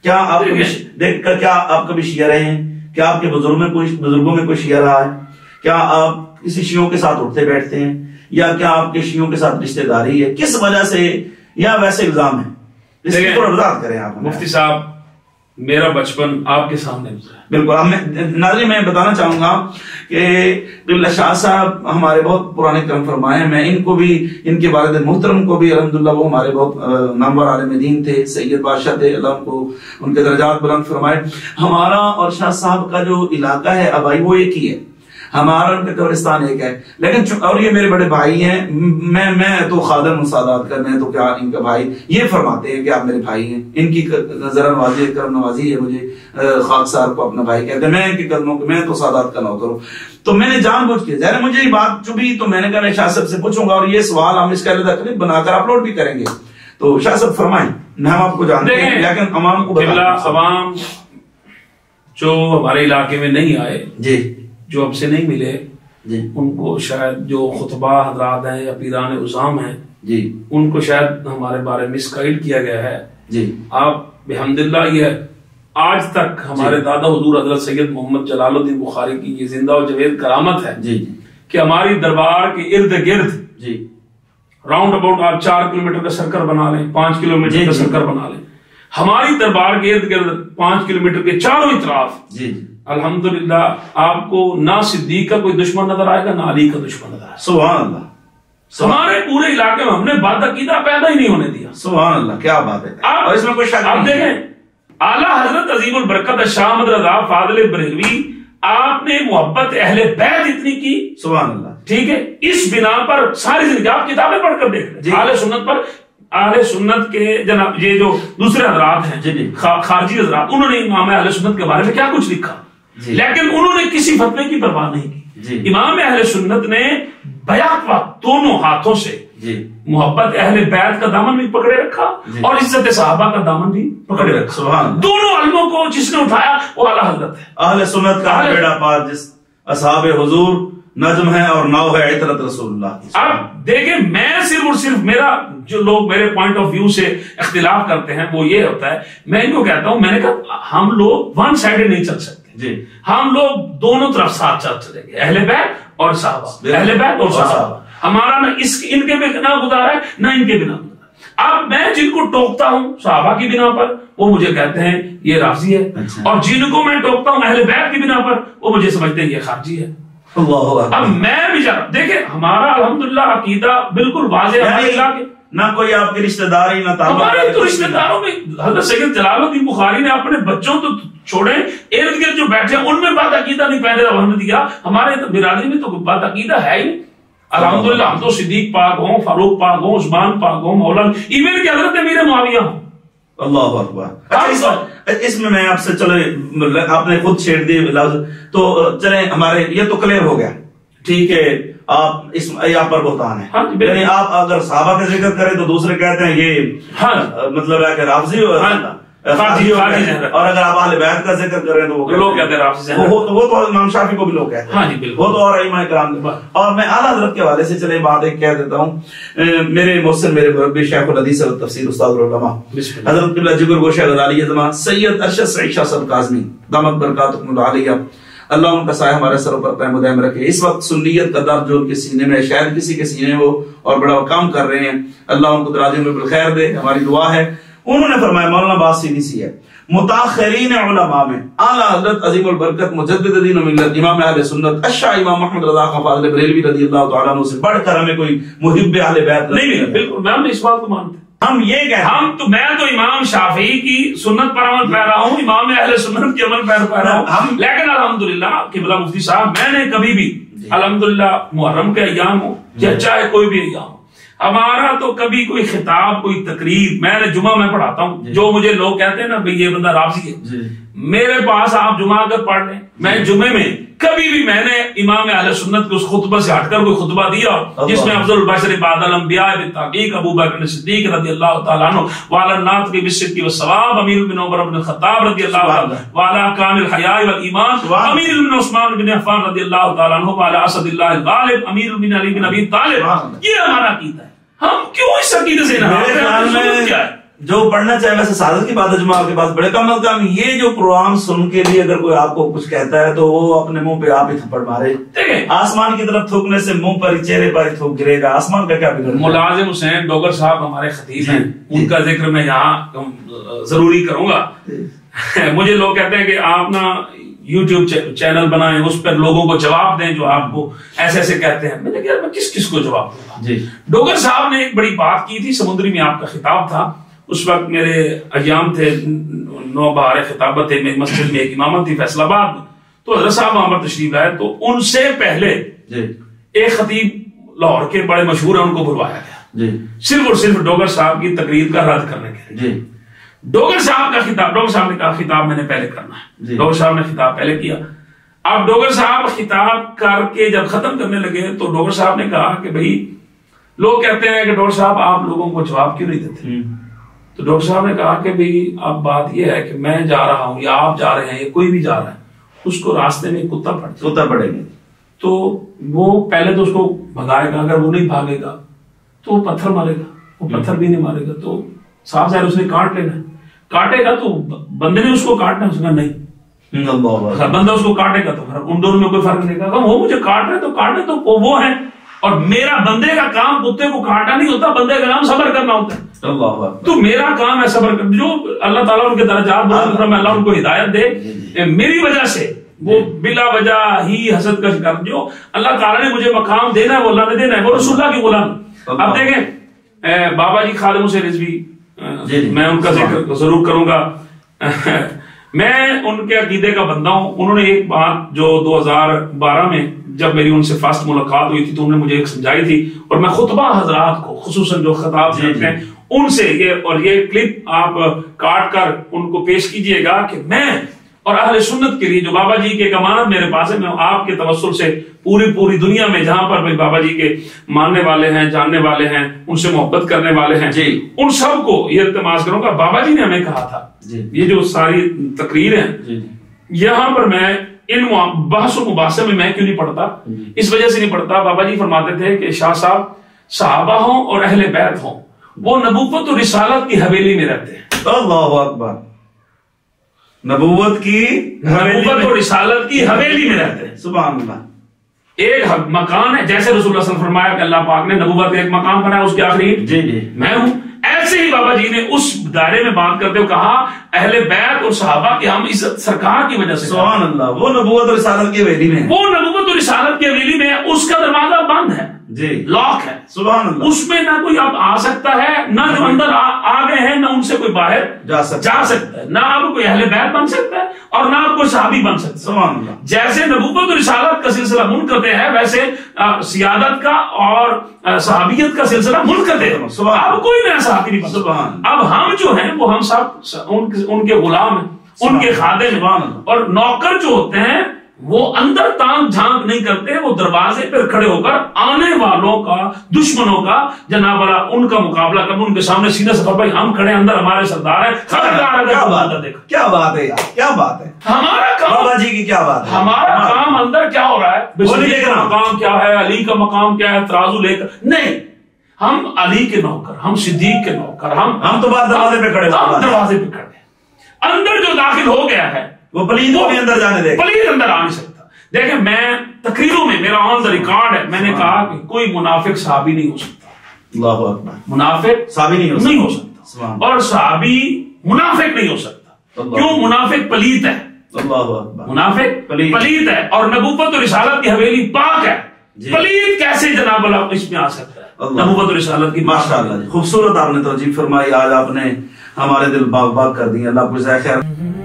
کیا آپ دیکھ کر کیا آپ کبھی شیعہ رہے ہیں؟ کیا آپ کے بزرگوں میں کوئی شیعہ رہا ہے؟ کیا آپ کسی شیعوں کے ساتھ اٹھتے بیٹھتے ہیں؟ یا کیا آپ کے شیعوں کے ساتھ رشتہ داری ہے؟ کس وجہ سے یا ویسے الزام ہے؟ اس کی تھوڑا وضاحت کریں آپ. مفتی صاحب میرا بچپن آپ کے سامنے گزرا. بالکل. ناظرین میں بتانا چاہوں گا کہ قبلہ شاہ صاحب ہمارے بہت پرانے کرم فرمائے ہیں. میں ان کو بھی، ان کے والد محترم کو بھی الحمدللہ، وہ ہمارے بہت نامور عالم دین تھے، سید بادشاہ تھے، اللہ ان کو ان کے درجات بلند فرمائے. ہمارا اور شاہ صاحب کا جو علاقہ ہے ابائی وہ ایک ہی ہے، ہمارا ان کا قبرستان ایک ہے. لیکن اور یہ میرے بڑے بھائی ہیں، میں تو خادم مساعدات کر، میں تو کیا ان کا بھائی. یہ فرماتے ہیں کہ آپ میرے بھائی ہیں، ان کی ذرا نوازی کرم نوازی ہے مجھے، خاکسار کو اپنا بھائی کہتے ہیں. میں ان کے قدموں کے، میں تو سادات کا نوکر ہوں. تو میں نے جان بوجھ کے، ظاہر مجھے یہ بات چبھی تو میں نے کہا میں شاہ صاحب سے پوچھوں گا، اور یہ سوال ہم اس کا علیحدہ کلپ بنا کر اپلوڈ بھی کریں گے. تو شاہ صاحب فرمائیں. ہم آپ کو جانتے ہیں لیکن عوام کو عوام جو ہمارے علاقے میں نہیں آئے، جی، جو اب سے نہیں ملے، جی، ان کو شاید جو خطبہ حضرات ہیں یا پیران عظام ہیں، جی، ان کو شاید ہمارے بارے میں مس گائیڈ کیا گیا ہے. جی، آپ بحمدللہ یہ آج تک ہمارے دادا حضور حضرت سید محمد جلال الدین بخاری کی یہ زندہ و جاوید کرامت ہے، جی، کہ ہماری دربار کے ارد گرد، جی، راؤنڈ اباؤٹ آپ 4 کلومیٹر کا سرکل بنا لیں، 5 کلومیٹر کا سرکل بنا لیں، ہماری دربار کے ارد گرد 5 کلومیٹر کے چاروں اطراف، جی، الحمدللہ آپ کو نہ صدیق کا کوئی دشمن نظر آئے گا، نہ علی کا دشمن نظر آئے گا. سبحان اللہ. ہمارے پورے علاقے میں ہم نے بد عقیدہ پیدا ہی نہیں ہونے دیا. سبحان اللہ، کیا بات ہے. اور اس میں کوئی شک آپ دیکھیں اعلیٰ حضرت عظیم البرکت شاہ احمد رضا فاضل بریلوی، آپ نے محبت اہل بیت اتنی کی، سبحان اللہ، ٹھیک ہے، اس بنا پر ساری زندگی آپ کتابیں پڑھ کر دیکھ لیں اہل سنت پر. اہل سنت کے جناب یہ جو دوسرے حضرات ہیں، خارجی حضرات، انہوں نے امام اہل سنت کے بارے میں کیا کچھ لکھا، لیکن انہوں نے کسی فتوے کی پرواہ نہیں کی. امام اہل سنت نے بیعت وقت دونوں ہاتھوں سے محبت اہل بیت کا دامن بھی پکڑے رکھا اور عزت صحابہ کا دامن بھی پکڑے رکھا. دونوں علموں کو جس نے اٹھایا وہ اعلیٰ حضرت ہے. اہل سنت کا بیڑا پار جس اصحاب حضور نجم ہے اور نو ہے عطرت رسول اللہ. اب دیکھیں میں صرف اور صرف میرا جو لوگ میرے پوائنٹ آف ویو سے اختلاف کرتے ہیں وہ یہ ہوتا ہے، میں ان کو کہتا ہوں، میں نے کہا ہم لوگ ون سائیڈڈ نہیں چل سکتے، ہم لوگ دونوں طرف ساتھ چلیں گے، اہل بیت اور صحابہ، اہل بیت اور صحابہ. ہمارا نہ ان کے بنا گزارا ہے نہ ان کے بنا گزارا. اب میں جن کو ٹوکتا ہوں صحابہ کی بنا پر وہ مجھے کہتے ہیں یہ رافضی ہے، اور جن کو میں ٹوکتا ہوں اہل بیت کی بنا پر وہ مجھے سمجھتے ہیں یہ خارجی ہے. اب میں بھی دیکھیں ہمارا الحمدللہ عقیدہ بالکل واضح ہے، نہ کوئی آپ کی رشتہ داری نہ تعلق. ہمارے تو رشتہ داروں میں حضرت سید جلال الدین بخاری نے اپنے بچوں تو چھوڑے، ارد گرد جو بیٹھے ان میں بات عقیدہ نہیں پیدا ہونے دیا. ہمارے برادری میں تو بات عقیدہ ہے ہی. الحمدللہ ہم تو صدیق پاک ہوں، فاروق پاک ہوں، عثمان پاک ہوں، مولانا ایون کہ حضرت امیر معاویہ ہوں. اللہ اکبر. اچھا اس میں آپ سے چلے، آپ نے خود چھیڑ دی لفظ، تو چلیں ہمارے یہ تو کلیئر ہو گیا، ٹھیک ہے. آپ اس یہاں پر بہتان ہے، یعنی آپ اگر صحابہ کا ذکر کریں تو دوسرے کہتے ہیں یہ مطلب ہے کہ رافضی اور اگر آپ اہل بیت کا ذکر کریں تو وہ لوگ کہتے ہیں رافضی، وہ تو امام شافعی کو بھی لوگ کہتے ہیں، وہ تو اور ائمہ کرام. اور میں اعلیٰ حضرت کے حوالے سے چلے بات ایک کہہ دیتا ہوں. میرے محسن، میرے مربی شیخ الحدیث اور تفسیر استاد العلماء حضرت قبلہ جگر گوشہ غزالی زمان سید ارشد سعید شاہ صاحب کاظمی دامت برکاتکم العالیہ، اللہ ان کا سایہ ہمارے سروں پر قائم و دائم رکھے. اس وقت سنیت کا درد جو ان کے سینے میں، شاید کسی کے سینے وہ اور بڑا کام کر رہے ہیں، اللہ ان کو دراجوں میں بالخیر دے، ہماری دعا ہے. انہوں نے فرمایا، مولانا بات سیدھی سی ہے، متاخرین علماء میں اعلیٰ حضرت عظیم البرکت مجدد دین و ملت امام اہل سنت الشاہ امام محمد رضا خان فاضل بریلوی رضی اللہ تعالیٰ عنہ سے بڑھ کر ہمیں کوئی محب اہل بیت نہیں ملا. بالکل میں اس بات کو مانتے ہیں. ہم یہ کہتے ہیں میں تو امام شافعی کی سنت پر عمل پیرا ہوں، امام اہل سنت کے عمل پیرا ہوں، لیکن الحمدللہ قبلہ مفتی صاحب میں نے کبھی بھی الحمدللہ محرم کے ایام ہو یا چاہے کوئی بھی ایام ہو، ہمارا تو کبھی کوئی خطاب، کوئی تقریر، میں نے جمعہ میں پڑھاتا ہوں، جو مجھے لوگ کہتے ہیں نا بھئی یہ بندہ رافضی ہے، میرے پاس آپ جمعہ اگر پڑھ لیں، میں جمعے میں کبھی بھی میں نے امام اہل سنت کے اس خطبہ سے ہٹ کر کوئی خطبہ دیا جس میں افضل البشر بعد الانبیاء بالتحقیق ابو بکر صدیق رضی اللہ تعالیٰ عنہ وعلی الناطق بالصدق والصواب امیر بن عمر بن الخطاب رضی اللہ عنہ وعلی کامل الحیاء والایمان امیر بن عثمان بن عفان رضی اللہ تعالیٰ عنہ وعلی اسد اللہ الغالب امیر بن علی بن ابی طالب، یہ ہمارا عقیدہ ہے. ہم کیوں اس عقیدے سے جو پڑھنا چاہے ویسے سعادت کی بات ہے جمعہ کے پاس بڑے کم از کم یہ جو پروگرام سن کے لیے اگر کوئی آپ کو کچھ کہتا ہے تو وہ اپنے منہ پہ آپ ہی تھپڑ مارے. آسمان کی طرف تھوکنے سے منہ پر چہرے پر ہی تھوک گرے گا. آسمان کا کیا بگڑ. ملازم حسین ڈوگر صاحب ہمارے خطیب ہیں, ان کا ذکر میں یہاں ضروری کروں گا. مجھے لوگ کہتے ہیں کہ آپ نا یوٹیوب چینل بنائیں, اس پر لوگوں کو جواب دیں جو آپ کو ایسے ایسے کہتے ہیں. میں نے کہا میں کس کو جواب دوں گا. ڈوگر صاحب نے ایک بڑی بات کی تھی, سمندری میں آپ کا خطاب تھا, اس وقت میرے ایام تھے, 9 بہار خطابت تھے, میری مسجد میں ایک امامت تھی فیصل آباد میں, تو حضرت صاحب وہاں پر تشریف لائے, تو ان سے پہلے ایک خطیب لاہور کے بڑے مشہور ہیں, ان کو بلوایا گیا صرف اور صرف ڈوگر صاحب کی تقریر کا رد کرنے کے لیے. ڈوگر صاحب کا خطاب, ڈوگر صاحب نے کہا خطاب میں نے پہلے کرنا ہے. ڈوگر صاحب نے خطاب پہلے کیا. اب ڈوگر صاحب خطاب کر کے جب ختم کرنے لگے تو ڈوگر صاحب نے کہا کہ بھئی لوگ کہتے ہیں کہ ڈوگر صاحب آپ لوگوں کو جواب کیوں نہیں دیتے. تو ڈاکٹر صاحب نے کہا کہ بھئی اب بات یہ ہے کہ میں جا رہا ہوں یا آپ جا رہے ہیں یا کوئی بھی جا رہا ہے, اس کو راستے میں کتا پڑے گا تو وہ پہلے تو اس کو بھگائے گا, اگر وہ نہیں بھاگے گا تو وہ پتھر مارے گا, وہ پتھر بھی نہیں مارے گا تو صاحب ظاہر اس نے کاٹ لینا ہے. کاٹے گا تو بندے نے اس کو کاٹنا ہے, اس کا نہیں, بندہ اس کو کاٹے گا تو ان دونوں میں کوئی فرق نہیں کرتا. وہ مجھے کاٹ رہے تو کاٹے تو وہ ہے, اور میرا بندے کا کام کتے کو کاٹنا نہیں ہوتا, بندے کا کام صبر کرنا ہوتا ہے. تو میرا کام ہے صبر کرنا. جو اللہ تعالیٰ ان کے درجات بلند فرمائے, اللہ ان کو ہدایت دے. میری وجہ سے وہ بلا وجہ ہی حسد کا شکار, جو اللہ تعالیٰ نے مجھے مقام دینا ہے وہ اللہ نے دینا ہے, وہ رسول اللہ کی غلام. اب دیکھیں بابا جی خادم حسین رضوی, میں ان کا ذکر ضرور کروں گا. میں ان کے عقیدے کا بندہ ہوں. انہوں نے ایک بات جو 2012 میں جب میری ان سے فرسٹ ملاقات ہوئی تھی تو انہوں نے مجھے ایک سمجھائی تھی, اور میں خطبہ حضرات کو خصوصاً جو خطاب کرتے ہیں ان سے یہ کلپ آپ کاٹ کر ان کو پیش کیجئے گا کہ میں اور اہل سنت کے لیے جو بابا جی کے امانت میرے پاس ہے, میں آپ کے توسل سے پوری دنیا میں جہاں پر بھی بابا جی کے ماننے والے ہیں, جاننے والے ہیں, ان سے محبت کرنے والے ہیں, ان سب کو یہ التماس کروں گا. بابا جی نے ہمیں کہا تھا یہ جو ساری تقریر ہیں یہاں پر میں ان بحث و مباحثے میں کیوں نہیں پڑھتا, اس وجہ سے نہیں پڑھتا. بابا جی فرماتے تھے کہ شاہ صاحب صحابہ ہوں اور اہل بیت ہوں, وہ نبوت و رسالت کی حویلی میں رہتے ہیں. اللہ اکبر. نبوت اور رسالت کی حویلی میں رہتے ہیں. سبحان اللہ. ایک مکان ہے, جیسے رسول اللہ صلی اللہ علیہ وسلم فرمایا کہ اللہ پاک نے نبوت کا ایک مقام بنایا, اس کے آخری میں ہوں. ایسے ہی بابا جی نے اس دائرے میں بات کرتے ہوئے کہا اہل بیت اور صحابہ کی ہم عزت سرکار کی وجہ سے. سبحان اللہ. وہ نبوت اور رسالت کی حویلی میں, وہ نبوت اور رسالت کی حویلی میں, اس کا دروازہ بند ہے, لاک ہے. سبحان اللہ. اس میں نہ کوئی اب آ سکتا ہے, نہ جو اندر آ گئے ہیں نہ ان سے کوئی باہر جا سکتا ہے. نہ اب کوئی اہل بیت بن سکتا ہے اور نہ اب کوئی صحابی بن سکتا ہے. سبحان اللہ. جیسے نبوت اور رسالت کا سلسلہ منقطع ہے, ویسے سیادت کا اور صحابیت کا سلسلہ منقطع ہے. اب کوئی نیا صحابی نہیں بن سکتا. اب ہم جو ہیں وہ ہم سب ان کے غلام ہیں, ان کے خادم ہیں, اور نوکر جو ہوتے ہیں وہ اندر تانگ جھانک نہیں کرتے, وہ دروازے پر کھڑے ہو کر آنے والوں کا, دشمنوں کا جناب والا ان کا مقابلہ کر, ان کے سامنے سینے سے بھائی ہم کھڑے, اندر ہمارے سردار ہیں. کیا بات ہے یار, کیا بات ہے. ہمارا کام بابا جی کی کیا بات ہے, ہمارا کام اندر کیا ہو رہا ہے, صدیق کا مقام کیا ہے, علی کا مقام کیا ہے, ترازو لے کر نہیں. ہم علی کے نوکر, ہم صدیق کے نوکر, ہم تو بات دروازے پہ کھڑے, دروازے پہ کھڑے. اندر جو داخل ہو گیا ہے وہ پلید کو بھی اندر جانے دے, پلید اندر آ نہیں سکتا. دیکھیں میں تقریروں میں میرا آن دا ریکارڈ ہے, میں نے کہا کہ کوئی منافق صحابی نہیں ہو سکتا. اللہ اکبر. منافق صحابی نہیں ہو سکتا, اور صحابی منافق نہیں ہو سکتا. کیوں؟ منافق پلید ہے. اللہ اکبر. منافق پلید ہے, اور نبوت اور رسالت کی حویلی پاک ہے. پلید کیسے جناب اللہ اس میں آ سکتا ہے؟ نبوت اور رسالت کی. ماشاءاللہ خوبصورت آپ نے توجیہ فرمائی, آج آپ نے ہمارے دل باغ باغ کر دی. اللہ کو جزائے خیر.